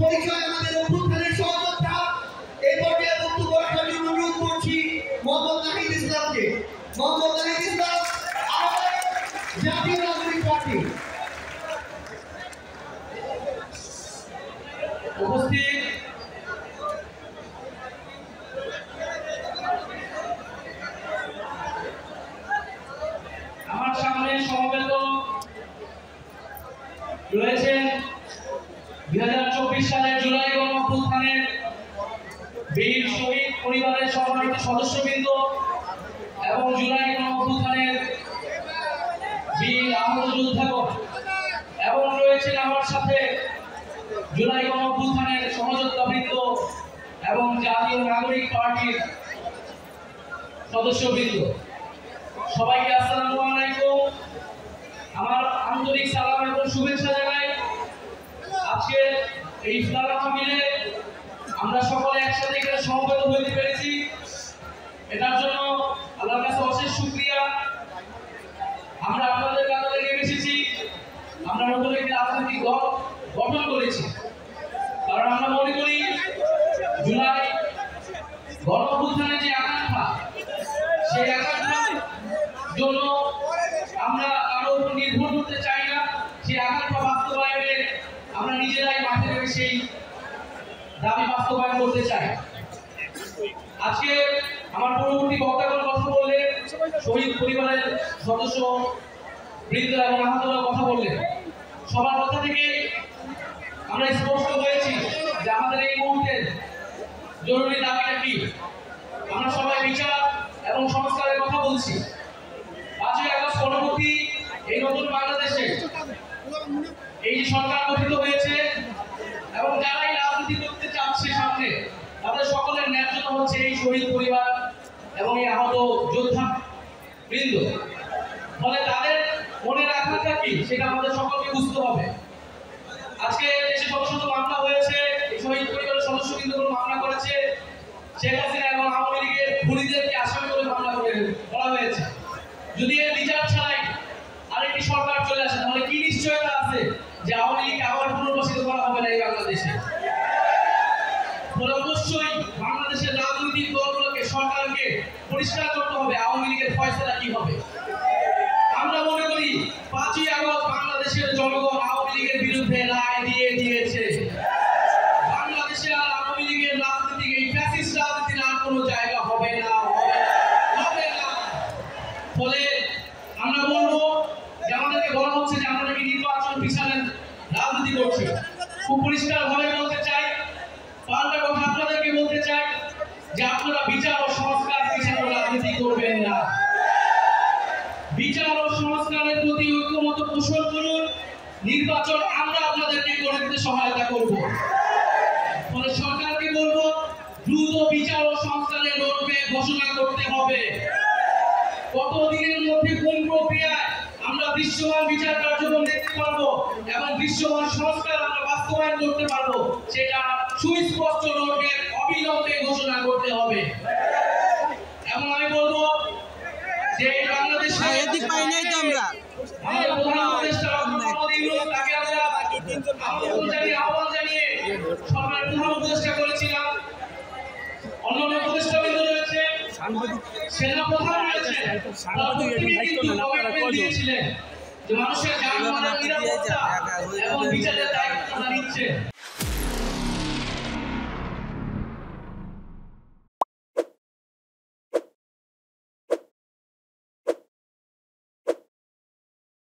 পরিচয় আমাদের অভ্যুত্থানের সহযোদ্ধা এই পর্যায়ে বক্তব্য রাখার জন্য অনুরোধ করছি মোহাম্মদ নাহিদ ইসলামকে। মোহাম্মদ নাহিদ ইসলাম আমাদের জাতীয় নাগরিক পার্টি। উপস্থিত আমার সামনে সমবেত রয়েছেন 2024 সালের জুলাই গণঅভ্যুত্থানের বীর শহীদ পরিবারের সম্মানিত সদস্যবৃন্দ এবং জুলাই গণঅভ্যুত্থানের বীর আহত যোদ্ধাগণ এবং রয়েছেন আমার সাথে জুলাই গণঅভ্যুত্থানের সহযোদ্ধাবৃন্দ এবং জাতীয় নাগরিক পার্টির সদস্যবৃন্দ, সবাইকে আসসালামু আলাইকুম। আমার আন্তরিক সালাম এবং শুভেচ্ছা জানাই। আজকে এই ইফতার মাহফিলে আমরা সকলে একসাথে এখানে সমবেত হতে পেরেছি, এটার জন্য আল্লাহর কাছে অশেষ শুকরিয়া। আমরা আপনাদের কাতারে নেমে এসেছি, আমরা নতুন একটি রাজনৈতিক দল গঠন করেছি, কারণ আমরা মনে করি জুলাই গণঅভ্যুত্থানের যে আকাঙ্ক্ষা, সেই আকাঙ্ক্ষার জন্য আমরা কারো উপর নির্ভর করতে চাই না। সেই আকাঙ্ক্ষা বাস্তবায়নে আমরা নিজেরাই মাঠে নেমে সেই দাবি বাস্তবায়ন করতে চাই। আজকে আমার পরবর্তী বক্তাগণ কথা বললেন, শহীদ পরিবারের সদস্য বৃন্দ এবং আহতরা কথা বললেন। সবার কথা থেকে আমরা স্পষ্ট হয়েছি যে আমাদের এই মুহূর্তের জরুরি দাবিটা কি। আমরা সবাই বিচার এবং সংস্কারের কথা বলছি। 5ই আগস্ট পরবর্তী এই নতুন বাংলাদেশে এই যে সরকার গঠিত হয়েছে এবং যারাই রাজনীতি করতে চাচ্ছে সামনে, তাদের সকলের ন্যায্যতা হচ্ছে এই শহীদ পরিবার এবং এই আহত যোদ্ধা বৃন্দ। ফলে তাদের মনের আকাঙ্ক্ষা কি সেটা আমাদের সকলকে বুঝতে হবে। আজকে দেশে শত শত মামলা হয়েছে, এই শহীদ পরিবারের সদস্যবৃন্দগুলো মামলা করেছে, শেখ হাসিনা এবং আওয়ামী লীগের খুনিদেরকে আসামি করে মামলা করা হয়েছে। যদি এর বিচার ছাড়াই আরেকটি সরকার চলে আসে, তাহলে কি নিশ্চয়তা আছে যে আওয়ামী লীগকে আবার পুনর্বাসিত করা হবে না এই বাংলাদেশে? ফলে অবশ্যই বাংলাদেশের রাজনৈতিক দলগুলোকে, সরকারকে পরিষ্কার করতে হবে আওয়ামী লীগের ফয়সালা কি হবে। আমরা মনে করি 5ই আগস্ট বাংলাদেশের জনগণ আওয়ামী লীগের বিরুদ্ধে রায় দিয়ে দিয়েছে। বাংলাদেশে আর আওয়ামী লীগের রাজনীতি, এই ফ্যাসিস্ট রাজনীতির আর কোনো জায়গা হবে না। ফলে আমরা বলবো যে আমাদেরকে বলা হচ্ছে যে আমরা নাকি নির্বাচন পিছানোর রাজনীতি করছি। খুব পরিষ্কার ভাবে বলতে চাই, পাল্টা কথা আপনাদেরকে বলতে চাই যে আপনারা বিচার ও সংস্কার পিছানোর রাজনীতি করবেন না। বিচার ও সংস্কারের প্রতি ঐক্যমত পোষণ করুন। নির্বাচন আমরা আপনাদেরকে করে দিতে সহায়তা করব। ফলে সরকারকে বলবো দ্রুত বিচার ও সংস্কারের রোডম্যাপ ঘোষণা করতে হবে। কতদিনের মধ্যে কোন প্রক্রিয়ায় আমরা দৃশ্যমান বিচার কার্যক্রম দেখতে পারবো এবং দৃশ্যমান সংস্কার আমরা বাস্তবায়ন করতে পারবো, সেটা সুস্পষ্ট রোডম্যাপ অবিলম্বে ঘোষণা করতে হবে। এবং আমি বলবো যে বাংলাদেশে আমাদের প্রধান উপদেষ্টা তাকে আমরা আহ্বান জানিয়ে সরকারের প্রধান উপদেষ্টা করেছিলাম। অন্যান্য উপদেষ্টাবৃন্দ রয়েছে, সেনা প্রধান রয়েছে, দিয়েছিলেন যে মানুষের জানমালের নিরাপত্তা এবং বিচারের দায়িত্ব নিচ্ছে।